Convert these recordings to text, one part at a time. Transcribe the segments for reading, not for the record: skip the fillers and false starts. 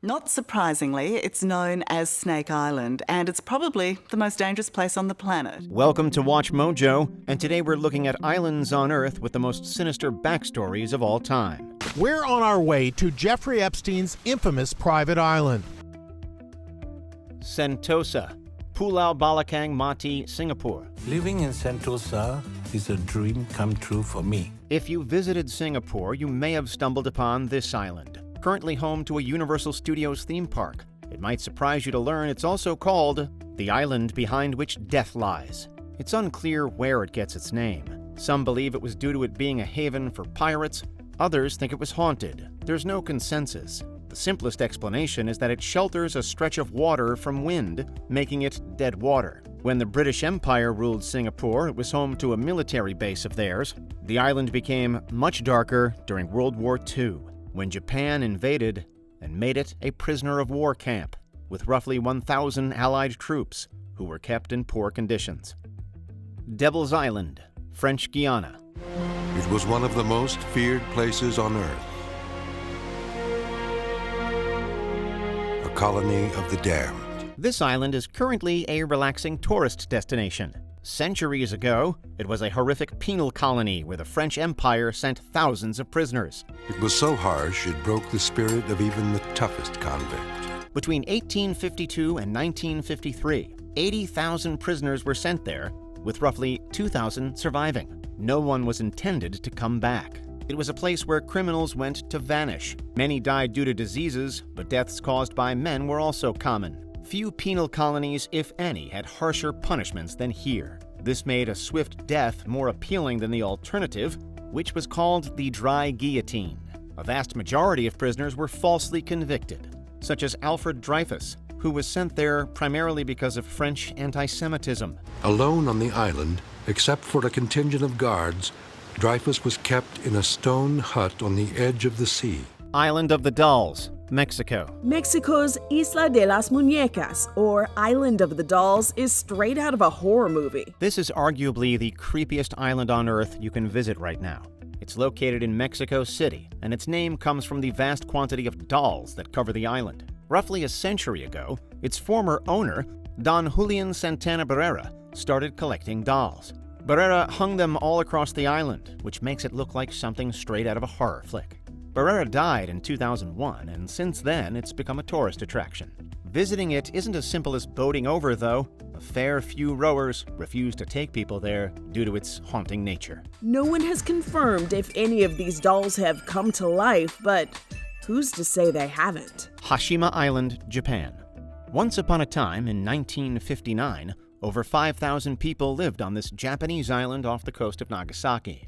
Not surprisingly, it's known as Snake Island, and it's probably the most dangerous place on the planet. Welcome to Watch Mojo, and today we're looking at islands on Earth with the most sinister backstories of all time. We're on our way to Jeffrey Epstein's infamous private island. Sentosa, Pulau Balakang Mati, Singapore. Living in Sentosa is a dream come true for me. If you visited Singapore, you may have stumbled upon this island, currently home to a Universal Studios theme park. It might surprise you to learn it's also called the island behind which death lies. It's unclear where it gets its name. Some believe it was due to it being a haven for pirates. Others think it was haunted. There's no consensus. The simplest explanation is that it shelters a stretch of water from wind, making it dead water. When the British Empire ruled Singapore, it was home to a military base of theirs. The island became much darker during World War II, when Japan invaded and made it a prisoner of war camp, with roughly 1,000 Allied troops who were kept in poor conditions. Devil's Island, French Guiana. It was one of the most feared places on Earth. A colony of the damned. This island is currently a relaxing tourist destination. Centuries ago, it was a horrific penal colony where the French Empire sent thousands of prisoners. It was so harsh it broke the spirit of even the toughest convict. Between 1852 and 1953, 80,000 prisoners were sent there, with roughly 2,000 surviving. No one was intended to come back. It was a place where criminals went to vanish. Many died due to diseases, but deaths caused by men were also common. Few penal colonies, if any, had harsher punishments than here. This made a swift death more appealing than the alternative, which was called the dry guillotine. A vast majority of prisoners were falsely convicted, such as Alfred Dreyfus, who was sent there primarily because of French anti-Semitism. Alone on the island, except for a contingent of guards, Dreyfus was kept in a stone hut on the edge of the sea. Island of the Dolls, Mexico. Mexico's Isla de las Muñecas, or Island of the Dolls, is straight out of a horror movie. This is arguably the creepiest island on Earth you can visit right now. It's located in Mexico City, and its name comes from the vast quantity of dolls that cover the island. Roughly a century ago, its former owner, Don Julian Santana Barrera, started collecting dolls. Barrera hung them all across the island, which makes it look like something straight out of a horror flick. Barrera died in 2001, and since then it's become a tourist attraction. Visiting it isn't as simple as boating over, though. A fair few rowers refuse to take people there due to its haunting nature. No one has confirmed if any of these dolls have come to life, but who's to say they haven't? Hashima Island, Japan. Once upon a time, in 1959, over 5,000 people lived on this Japanese island off the coast of Nagasaki.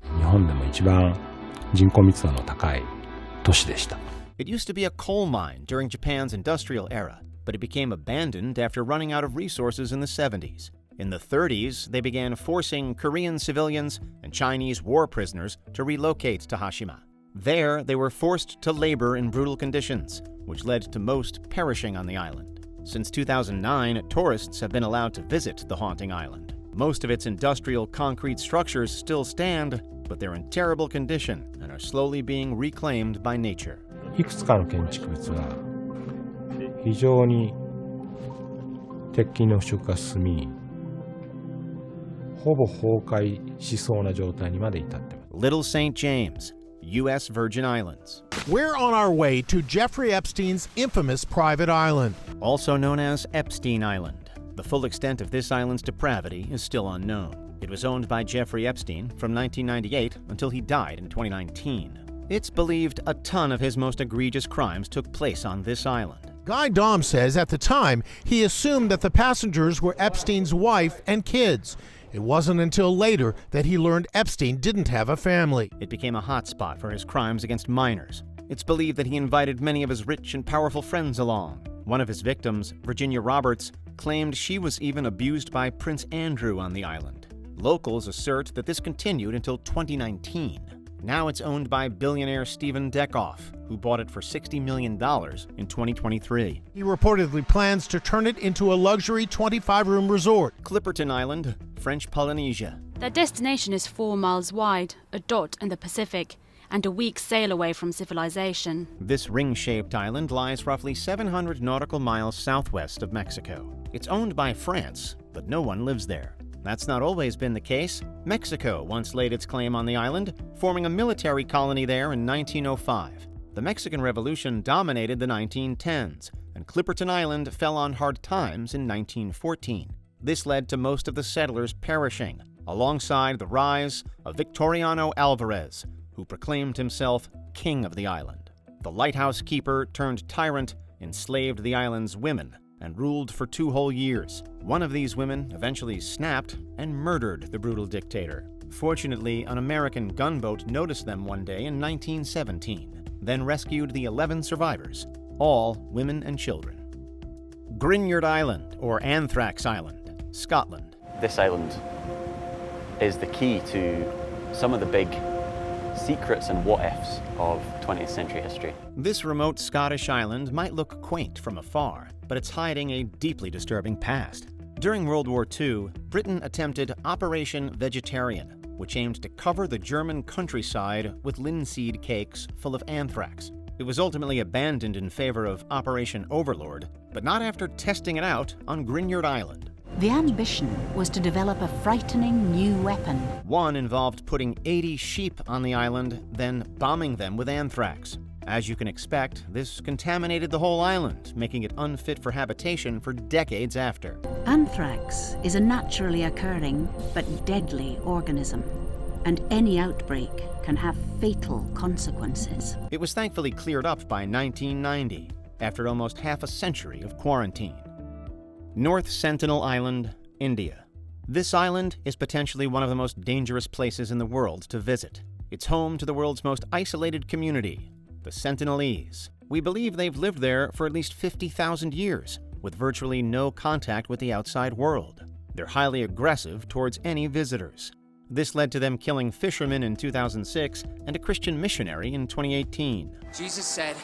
It used to be a coal mine during Japan's industrial era, but it became abandoned after running out of resources in the 70s. In the 30s, they began forcing Korean civilians and Chinese war prisoners to relocate to Hashima. There, they were forced to labor in brutal conditions, which led to most perishing on the island. Since 2009, tourists have been allowed to visit the haunting island. Most of its industrial concrete structures still stand, but they're in terrible condition and are slowly being reclaimed by nature. いくつかの建築物は非常に鉄筋の腐食が進み、ほぼ崩壊しそうな状態にまで至っています。 Little St. James, U.S. Virgin Islands. We're on our way to Jeffrey Epstein's infamous private island. Also known as Epstein Island. The full extent of this island's depravity is still unknown. It was owned by Jeffrey Epstein from 1998 until he died in 2019. It's believed a ton of his most egregious crimes took place on this island. Guy Dom says at the time he assumed that the passengers were Epstein's wife and kids. It wasn't until later that he learned Epstein didn't have a family. It became a hotspot for his crimes against minors. It's believed that he invited many of his rich and powerful friends along. One of his victims, Virginia Roberts, claimed she was even abused by Prince Andrew on the island. Locals assert that this continued until 2019. Now it's owned by billionaire Stephen Deckoff, who bought it for $60 million in 2023. He reportedly plans to turn it into a luxury 25-room resort. Clipperton Island, French Polynesia. That destination is 4 miles wide, a dot in the Pacific, and a week's sail away from civilization. This ring-shaped island lies roughly 700 nautical miles southwest of Mexico. It's owned by France, but no one lives there. That's not always been the case. Mexico once laid its claim on the island, forming a military colony there in 1905. The Mexican Revolution dominated the 1910s, and Clipperton Island fell on hard times in 1914. This led to most of the settlers perishing, alongside the rise of Victoriano Alvarez, who proclaimed himself king of the island. The lighthouse keeper turned tyrant enslaved the island's women and ruled for 2 whole years. One of these women eventually snapped and murdered the brutal dictator. Fortunately, an American gunboat noticed them one day in 1917, then rescued the 11 survivors, all women and children. Gruinard Island, or Anthrax Island, Scotland. This island is the key to some of the big secrets and what-ifs of 20th century history. This remote Scottish island might look quaint from afar, but it's hiding a deeply disturbing past. During World War II, Britain attempted Operation Vegetarian, which aimed to cover the German countryside with linseed cakes full of anthrax. It was ultimately abandoned in favor of Operation Overlord, but not after testing it out on Gruinard Island. The ambition was to develop a frightening new weapon. One involved putting 80 sheep on the island, then bombing them with anthrax. As you can expect, this contaminated the whole island, making it unfit for habitation for decades after. Anthrax is a naturally occurring but deadly organism, and any outbreak can have fatal consequences. It was thankfully cleared up by 1990, after almost half a century of quarantine. North Sentinel Island, India. This island is potentially one of the most dangerous places in the world to visit. It's home to the world's most isolated community, the Sentinelese. We believe they've lived there for at least 50,000 years, with virtually no contact with the outside world. They're highly aggressive towards any visitors. This led to them killing fishermen in 2006 and a Christian missionary in 2018. Jesus said,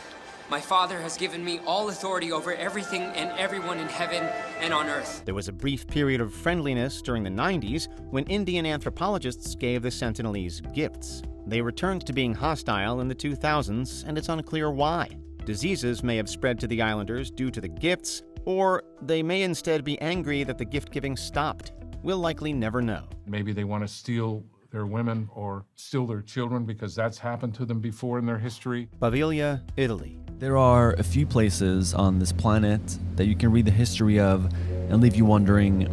"My Father has given me all authority over everything and everyone in heaven and on earth." There was a brief period of friendliness during the 90s when Indian anthropologists gave the Sentinelese gifts. They returned to being hostile in the 2000s, and it's unclear why. Diseases may have spread to the islanders due to the gifts, or they may instead be angry that the gift-giving stopped. We'll likely never know. Maybe they want to steal their women or steal their children because that's happened to them before in their history. Poveglia, Italy. There are a few places on this planet that you can read the history of and leave you wondering,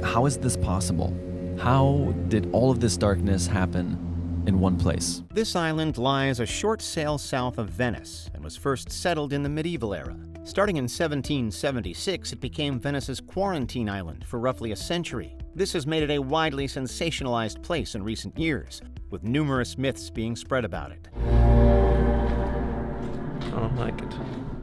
how is this possible? How did all of this darkness happen in one place? This island lies a short sail south of Venice and was first settled in the medieval era. Starting in 1776, it became Venice's quarantine island for roughly a century. This has made it a widely sensationalized place in recent years, with numerous myths being spread about it. I don't like it.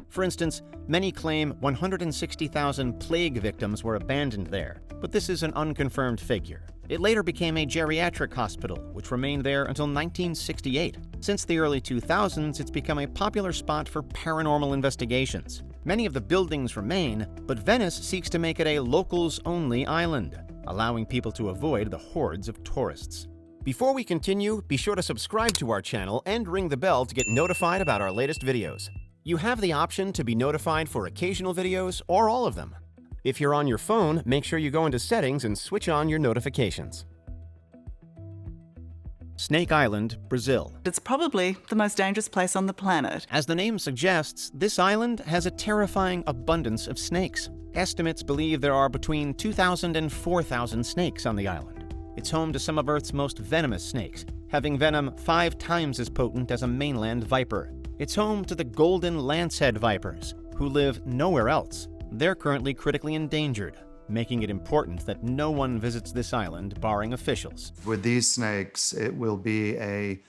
For instance, many claim 160,000 plague victims were abandoned there, but this is an unconfirmed figure. It later became a geriatric hospital, which remained there until 1968. Since the early 2000s, it's become a popular spot for paranormal investigations. Many of the buildings remain, but Venice seeks to make it a locals-only island, allowing people to avoid the hordes of tourists. Before we continue, be sure to subscribe to our channel and ring the bell to get notified about our latest videos. You have the option to be notified for occasional videos or all of them. If you're on your phone, make sure you go into Settings and switch on your notifications. Snake Island, Brazil. It's probably the most dangerous place on the planet. As the name suggests, this island has a terrifying abundance of snakes. Estimates believe there are between 2,000 and 4,000 snakes on the island. It's home to some of Earth's most venomous snakes, having venom 5 times as potent as a mainland viper. It's home to the golden lancehead vipers, who live nowhere else. They're currently critically endangered, making it important that no one visits this island, barring officials. With these snakes, it will be a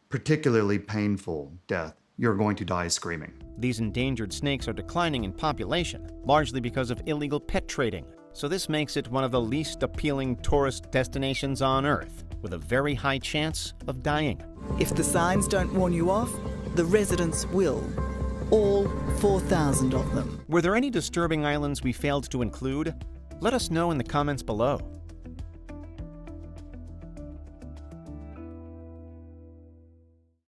particularly painful death. You're going to die screaming. These endangered snakes are declining in population, largely because of illegal pet trading. So this makes it one of the least appealing tourist destinations on Earth, with a very high chance of dying. If the signs don't warn you off, the residents will. All 4,000 of them. Were there any disturbing islands we failed to include? Let us know in the comments below.